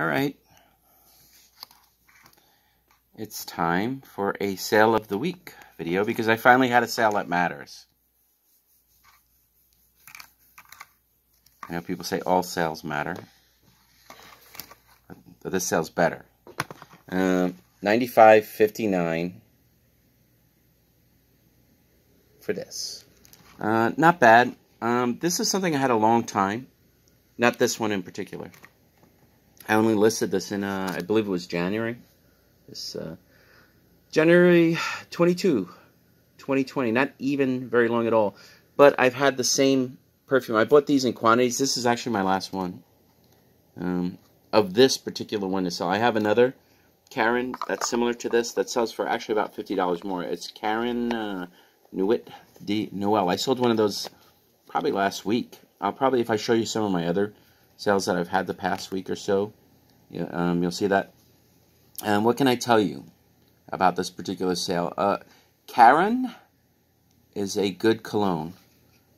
Alright. It's time for a sale of the week video because I finally had a sale that matters. I know people say all sales matter, but this sale's better. $95.59 for this. Not bad. This is something I had a long time. Not this one in particular. I only listed this in, I believe it was January. This, January 22, 2020. Not even very long at all. But I've had the same perfume. I bought these in quantities. This is actually my last one. Of this particular one to sell. I have another Caron that's similar to this that sells for actually about $50 more. It's Caron Nuit de Noël. I sold one of those probably last week. I'll probably, if I show you some of my other sales that I've had the past week or so, you'll see that. What can I tell you about this particular sale? Caron is a good cologne.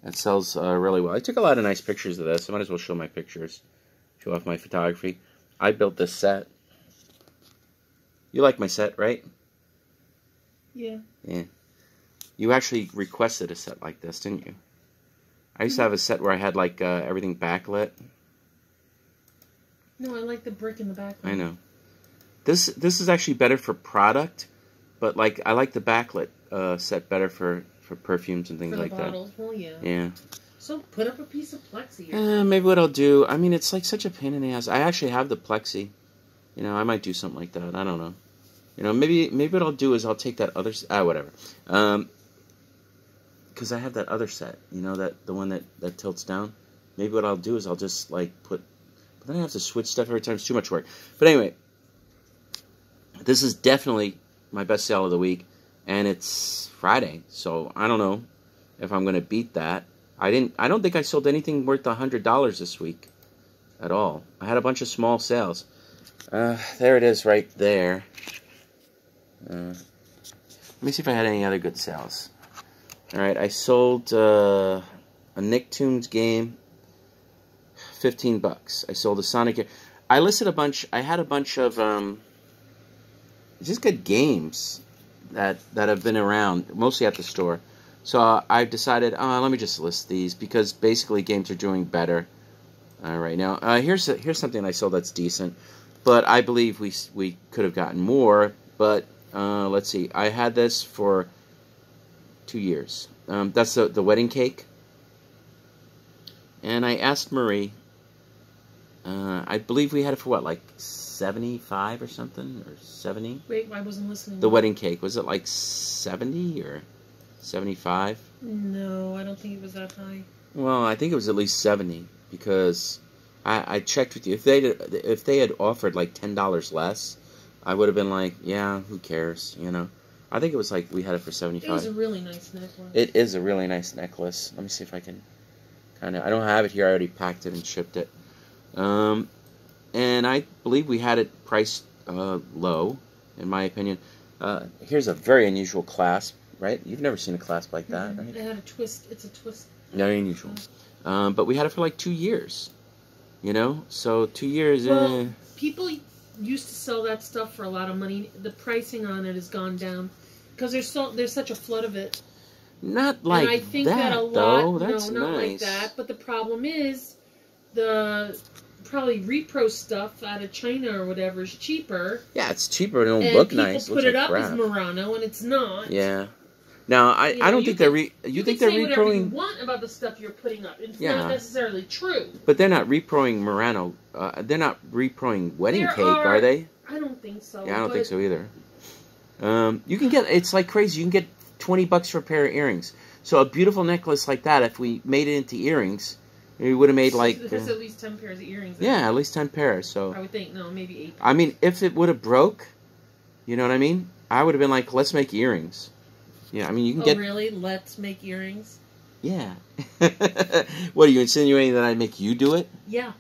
It sells really well. I took a lot of nice pictures of this. I might as well show my pictures. Show off my photography. I built this set. You like my set, right? Yeah. Yeah. You actually requested a set like this, didn't you? I used to have a set where I had like everything backlit. No, I like the brick in the backlit. I know. This is actually better for product, but like I like the backlit set better for perfumes and things like bottles. That. Well, yeah. Yeah. So put up a piece of plexi. Maybe what I'll do. I mean, it's like such a pain in the ass. I actually have the plexi. You know, I might do something like that. I don't know. You know, maybe what I'll do is I'll take that other whatever. Because I have that other set. You know, the one that tilts down. Maybe what I'll do is I'll just like put. But then I have to switch stuff every time. It's too much work. But anyway, this is definitely my best sale of the week, and it's Friday, so I don't know if I'm going to beat that. I don't think I sold anything worth $100 this week at all. I had a bunch of small sales. There it is right there. Let me see if I had any other good sales. Alright, I sold a Nicktoons game, $15. I sold a Sonic. I listed a bunch. I had a bunch of just good games that have been around, mostly at the store. So I've decided, let me just list these because basically games are doing better right now. Here's something I sold that's decent, but I believe we could have gotten more. But let's see, I had this for 2 years. That's the wedding cake, and I asked Marie. I believe we had it for what, like 75 or something, or 70? Wait, I wasn't listening. The wedding cake, was it like 70 or 75? No, I don't think it was that high. Well, I think it was at least 70 because I checked with you. If they had offered like $10 less, I would have been like, yeah, who cares, you know? I think it was like we had it for 75. It was a really nice necklace. It is a really nice necklace. Let me see if I can kind of. I don't have it here. I already packed it and shipped it. And I believe we had it priced low, in my opinion. Here's a very unusual clasp, right? You've never seen a clasp like that, right? It had a twist. It's a twist. Very unusual. But we had it for like 2 years, you know? So 2 years... Well, people used to sell that stuff for a lot of money. The pricing on it has gone down because there's such a flood of it. Not like and I think that, a lot, though. That's no, not nice. like that. But the problem is the... probably repro stuff out of China or whatever is cheaper. Yeah, it's cheaper. It don't look nice. People put it up as Murano, and it's not. Yeah. Now, I don't think they're you think they're reproing. Whatever you want about the stuff you're putting up. It's not necessarily true. But they're not reproing Murano. They're not reproing wedding cake, are they? I don't think so. Yeah, I don't think so either. You can get. It's like crazy. You can get $20 for a pair of earrings. So a beautiful necklace like that, if we made it into earrings. We would have made like... There's at least 10 pairs of earrings. Yeah, at least 10 pairs, so... I would think, no, maybe 8 pairs. I mean, if it would have broke, you know what I mean? I would have been like, let's make earrings. Yeah, I mean, you can get... Oh, really? Let's make earrings? Yeah. What, are you insinuating that I'd make you do it? Yeah.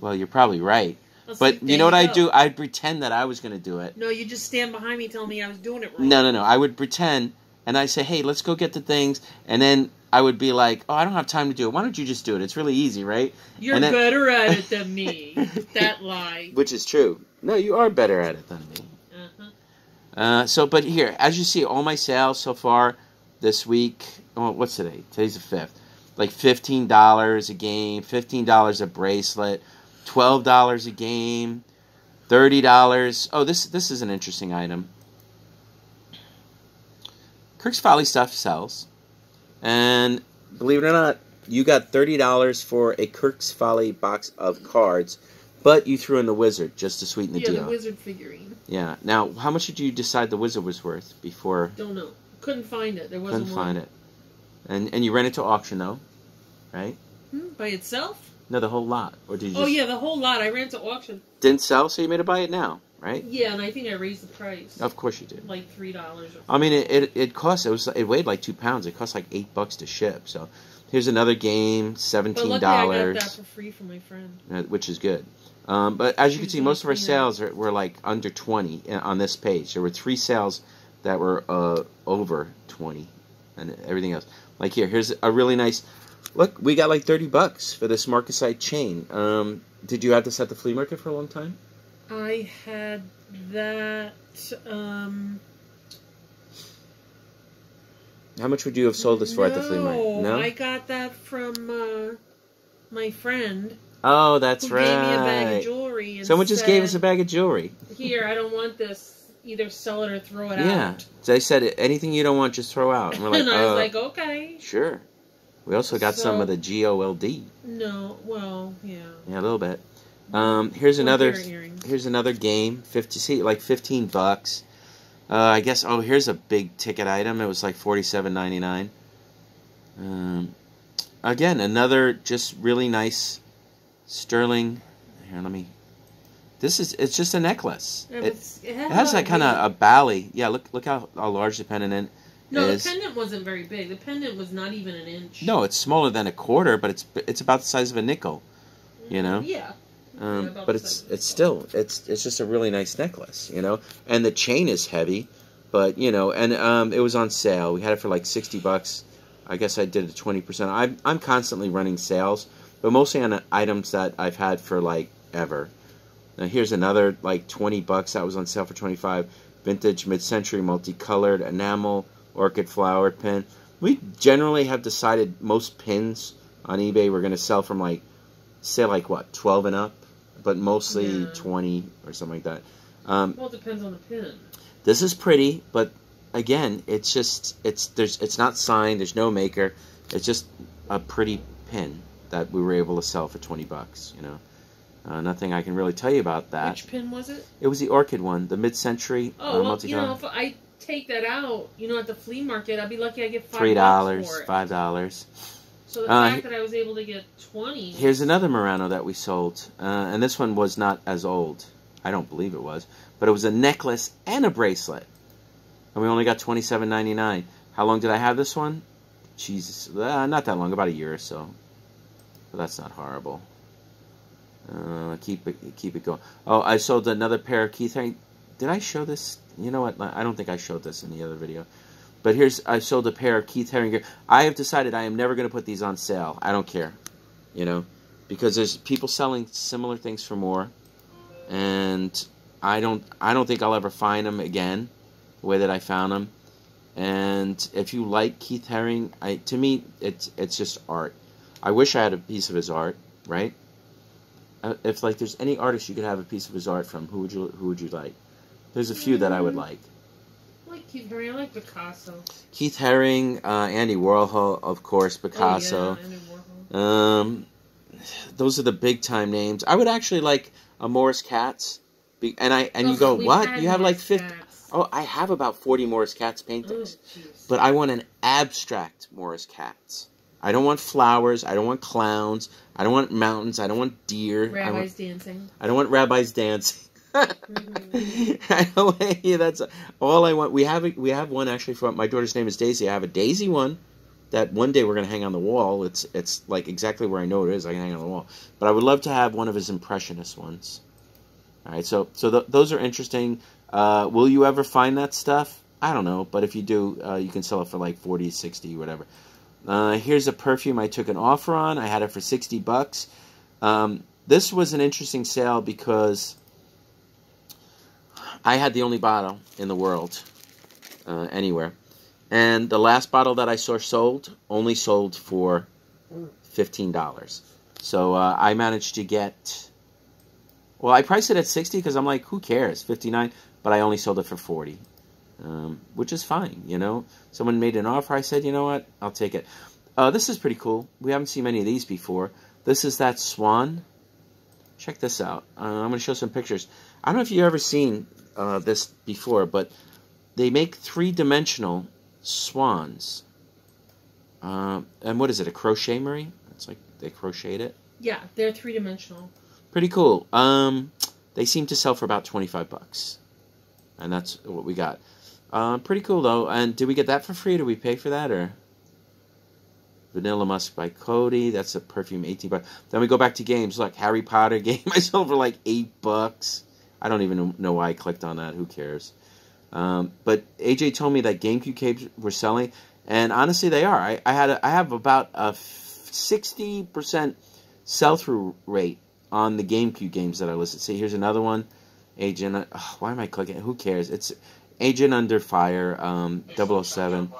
Well, you're probably right. But you know what I'd do? I'd pretend that I was going to do it. No, you just stand behind me telling me I was doing it wrong. No. I would pretend and I say, hey, let's go get the things, and then I would be like, oh, I don't have time to do it. Why don't you just do it? It's really easy, right? You're better at it than me. That lie. Which is true. No, you are better at it than me. But here, as you see, all my sales so far this week, well, what's today? Today's the 5th. Like $15 a game, $15 a bracelet, $12 a game, $30. Oh, this is an interesting item. Kirk's Folly stuff sells. And believe it or not, you got $30 for a Kirk's Folly box of cards, but you threw in the wizard just to sweeten the deal. Yeah, the wizard figurine. Yeah. Now, how much did you decide the wizard was worth before? Don't know. Couldn't find it. There wasn't Couldn't one. find it. And you ran it to auction, though, right? By itself? No, the whole lot. Or did you just... Oh, yeah, the whole lot. I ran to auction. Didn't sell, so you made it buy it now, right? Yeah, and I think I raised the price. Of course you did. Like $3 or $4. I mean, it cost, it weighed like 2 pounds. It cost like $8 to ship. So here's another game, $17. But luckily I got that for free from my friend. Which is good. But as you can see, most of our sales were like under 20 on this page. There were 3 sales that were over 20 and everything else. Like here's a really nice... Look, we got like $30 for this Marcasite chain. Did you have this at the flea market for a long time? I had that... How much would you have sold this for at the flea market? No, I got that from my friend. Oh, that's who right. Gave me a bag of jewelry. And Someone just gave us a bag of jewelry. Here, I don't want this. Either sell it or throw it out. Yeah. They said, anything you don't want, just throw out. And we're like, and I was like, okay. Sure. We also got some of the GOLD. No, well, yeah. Yeah, a little bit. Here's another game. 15 bucks. I guess. Oh, here's a big ticket item. It was like $47.99. Again, another just really nice sterling. Here, let me. It's just a necklace. Yeah, it has that kind of a bally. Yeah, look how large the pendant is. The pendant wasn't very big. The pendant was not even an inch. No, it's smaller than a quarter, but it's about the size of a nickel. You know. Yeah. But it's just a really nice necklace, you know. And the chain is heavy, but you know, and it was on sale. We had it for like $60. I guess I did it 20%. I'm constantly running sales, but mostly on items that I've had for like ever. Now here's another like $20 that was on sale for $25. Vintage mid-century multicolored enamel orchid flower pin. We generally have decided most pins on eBay we're going to sell from like, say like what, 12 and up, but mostly 20 or something like that. Well, it depends on the pin. This is pretty, but again, it's not signed. There's no maker. It's just a pretty pin that we were able to sell for $20. You know. Nothing I can really tell you about that. Which pin was it? It was the orchid one, the mid-century. Oh, well, you know, if I take that out, you know, at the flea market, I'd be lucky I get $5 for it. $5. So the fact that I was able to get 20. Here's another Murano that we sold, and this one was not as old. I don't believe it was, but it was a necklace and a bracelet, and we only got $27.99. How long did I have this one? Jesus, not that long, about a year or so. But that's not horrible. Keep it going. Oh, I sold another pair of Keith Haring. Did I show this? You know what? I don't think I showed this in the other video. But I sold a pair of Keith Haring. I have decided I am never going to put these on sale. I don't care, you know, because there's people selling similar things for more, and I don't think I'll ever find them again the way that I found them. And if you like Keith Haring, to me it's just art. I wish I had a piece of his art, right? If like there's any artist you could have a piece of his art from, who would you like? There's a few that I would like. I like Keith Haring. I like Picasso. Keith Haring, Andy Warhol, of course, Picasso. Oh, yeah, Andy Warhol. Those are the big time names. I would actually like a Morris Katz. And you go, what? You have like 50? Oh, I have about 40 Morris Katz paintings. But I want an abstract Morris Katz. I don't want flowers. I don't want clowns. I don't want mountains. I don't want deer. Rabbis dancing. I don't want rabbis dancing. Yeah, that's all I want. We have one actually for my daughter's name is Daisy. I have a Daisy one that one day we're going to hang on the wall. It's like exactly where I know it is. I can hang on the wall. But I would love to have one of his impressionist ones. All right, so those are interesting. Will you ever find that stuff? I don't know, but if you do, you can sell it for like 40, 60, whatever. Here's a perfume I took an offer on. I had it for $60. This was an interesting sale because I had the only bottle in the world, anywhere. And the last bottle that I saw sold only sold for $15. So I managed to get... Well, I priced it at $60 because I'm like, who cares? $59, but I only sold it for $40. Which is fine, you know. Someone made an offer. I said, you know what? I'll take it. This is pretty cool. We haven't seen many of these before. This is that swan. Check this out. I'm going to show some pictures. I don't know if you've ever seen this before, but they make three-dimensional swans. And what is it, a crochet, Marie? It's like they crocheted it. Yeah, they're three-dimensional. Pretty cool. They seem to sell for about $25. And that's what we got. Pretty cool, though. And did we get that for free? Did we pay for that? Or Vanilla Musk by Cody. That's a perfume, $18. Then we go back to games. Look, Harry Potter game. I sold for like $8. I don't even know why I clicked on that. Who cares? But AJ told me that GameCube games were selling. And honestly, they are. I have about a 60% sell-through rate on the GameCube games that I listed. See, here's another one. Agent, why am I clicking? Who cares? It's Agent Under Fire, 007.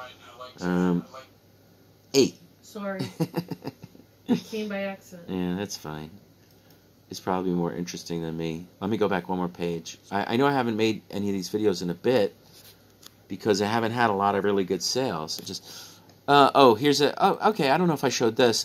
8. Sorry. It came by accident. Yeah, that's fine. It's probably more interesting than me. Let me go back one more page. I know I haven't made any of these videos in a bit because I haven't had a lot of really good sales. Here's a... Oh, okay, I don't know if I showed this.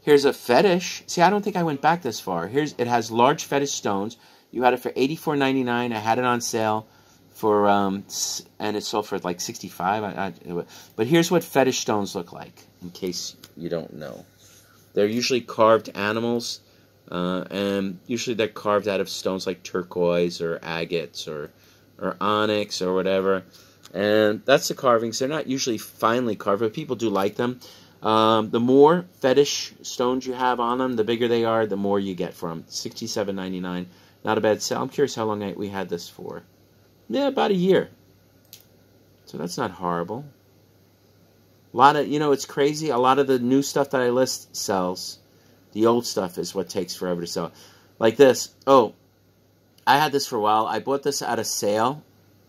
Here's a fetish. See, I don't think I went back this far. It has large fetish stones. You had it for $84.99. I had it on sale for, and it sold for like $65. But here's what fetish stones look like, in case you don't know. They're usually carved animals, and usually they're carved out of stones like turquoise or agates or onyx or whatever. And that's the carvings. They're not usually finely carved, but people do like them. The more fetish stones you have on them, the bigger they are, the more you get for them. $67.99. Not a bad sale. I'm curious how long we had this for. Yeah, about a year. So that's not horrible. A lot of, it's crazy. A lot of the new stuff that I list sells. The old stuff is what takes forever to sell. Like this. Oh, I had this for a while. I bought this at a sale,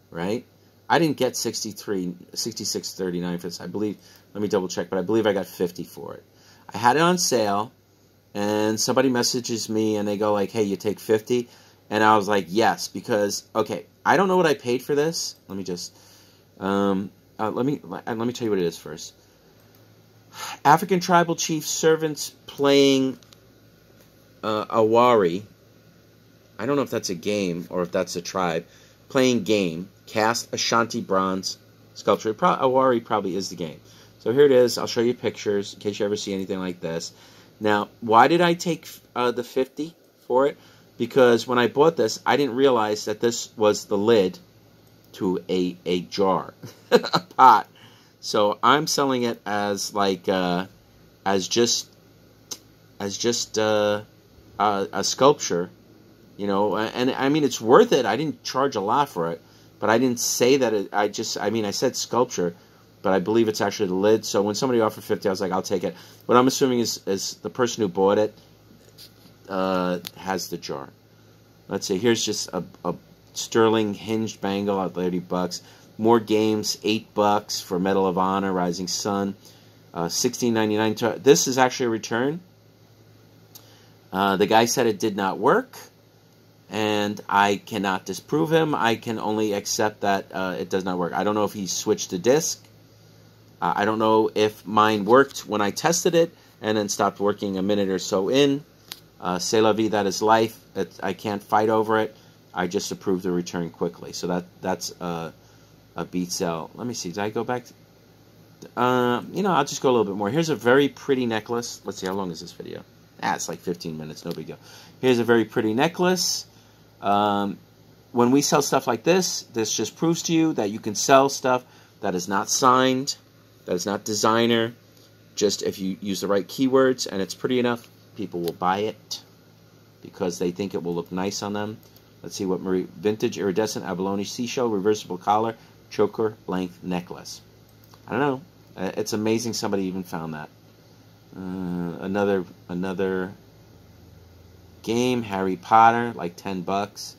right? I didn't get $66.39 for this. I believe, let me double check, but I believe I got $50 for it. I had it on sale. And somebody messages me and they go like, hey, you take $50? And I was like, yes, because, okay, I don't know what I paid for this. Let me just, let me tell you what it is first. African tribal chief servants playing Awari. I don't know if that's a game or if that's a tribe. Playing game. Cast Ashanti bronze sculpture. Awari probably is the game. So here it is. I'll show you pictures in case you ever see anything like this. Now, why did I take the $50 for it? Because when I bought this, I didn't realize that this was the lid to a jar, a pot. So I'm selling it as like as just a sculpture, And I mean, it's worth it. I didn't charge a lot for it, but I didn't say that. I said sculpture. But I believe it's actually the lid. So when somebody offered $50, I was like, I'll take it. What I'm assuming is the person who bought it has the jar. Let's see. Here's just a sterling hinged bangle at $30. More games, $8 for Medal of Honor, Rising Sun, $16.99. This is actually a return. The guy said it did not work, and I cannot disprove him. I can only accept that it does not work. I don't know if he switched the disc. I don't know if mine worked when I tested it and then stopped working a minute or so in. C'est la vie, that is life. I can't fight over it. I just approved the return quickly. So that's a beat sell. Let me see. Did I go back? I'll just go a little bit more. Here's a very pretty necklace. Let's see. How long is this video? It's like 15 minutes. No big deal. Here's a very pretty necklace. When we sell stuff like this just proves to you that you can sell stuff that is not signed, that is not designer. Just if you use the right keywords and it's pretty enough, people will buy it because they think it will look nice on them. Let's see what Marie. Vintage iridescent abalone seashell reversible collar, choker length necklace. I don't know. It's amazing somebody even found that. Another game, Harry Potter, like $10.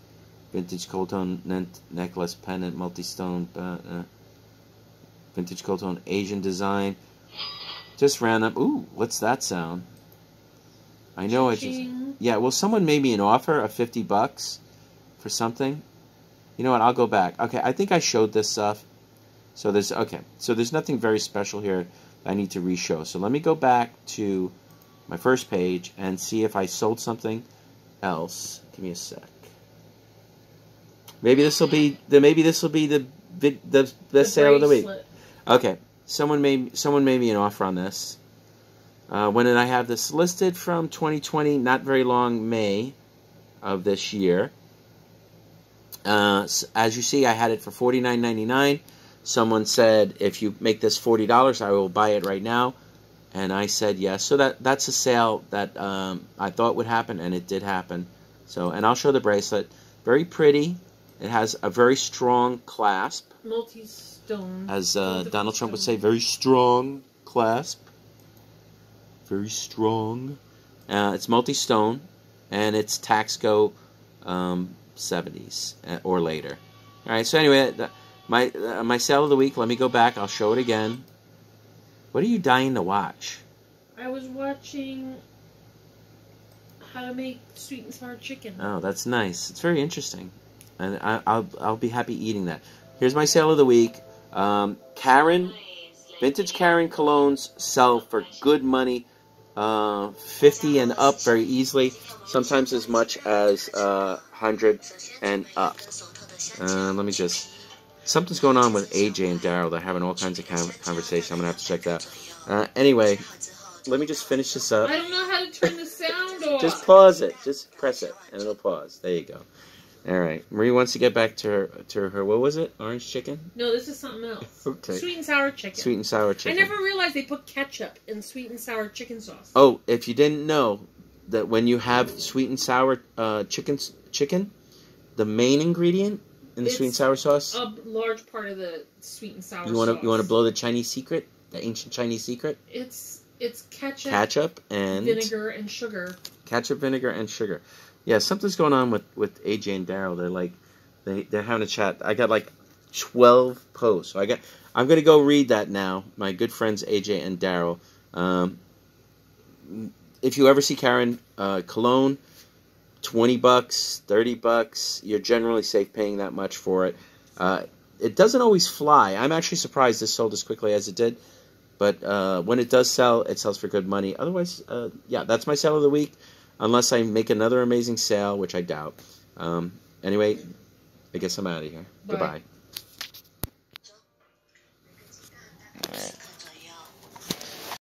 Vintage cold tone necklace, pendant, multi-stone, vintage cold tone Asian design. Just random. Ooh, what's that sound? I know it just. Yeah, well, someone made me an offer of $50 for something. You know what? I'll go back. Okay, I think I showed this stuff. So there's nothing very special here that I need to re-show. So let me go back to my first page and see if I sold something else. Give me a sec. Maybe this will be the best sale of the week. Okay, someone made me an offer on this. When did I have this listed? From 2020, not very long, May of this year. As you see, I had it for $49.99. Someone said, if you make this $40, I will buy it right now. And I said yes. So that's a sale that I thought would happen, and it did happen. So, and I'll show the bracelet. Very pretty. It has a very strong clasp. Multi-stone. As Donald Trump would say, very strong clasp. Very strong. It's multi-stone, and it's Taxco 70s or later. All right. So anyway, my sale of the week. Let me go back. I'll show it again. What are you dying to watch? I was watching how to make sweet and sour chicken. Oh, that's nice. It's very interesting, and I'll be happy eating that. Here's my sale of the week. Caron, vintage Caron colognes sell for good money. 50 and up very easily, sometimes as much as 100 and up. Let me just. Something's going on with AJ and Daryll. They're having all kinds of conversation. I'm gonna have to check that out. Anyway, let me just finish this up. I don't know how to turn the sound off. Just pause it. Just press it, and it'll pause. There you go. All right. Marie wants to get back to her. What was it? Orange chicken? No, this is something else. Okay. Sweet and sour chicken. Sweet and sour chicken. I never realized they put ketchup in sweet and sour chicken sauce. Oh, if you didn't know that when you have sweet and sour chicken, the main ingredient in the sweet and sour sauce, a large part of the sweet and sour sauce. You want to blow the Chinese secret, the ancient Chinese secret? It's ketchup and vinegar and sugar. Ketchup, vinegar, and sugar. Yeah, something's going on with AJ and Daryll. They're like, they're having a chat. I got like 12 posts. So I'm gonna go read that now. My good friends AJ and Daryll. If you ever see Caron cologne, $20, $30, you're generally safe paying that much for it. It doesn't always fly. I'm actually surprised this sold as quickly as it did. But when it does sell, it sells for good money. Otherwise, yeah, that's my sale of the week. Unless I make another amazing sale, which I doubt. Anyway, I guess I'm out of here. Bye. Goodbye.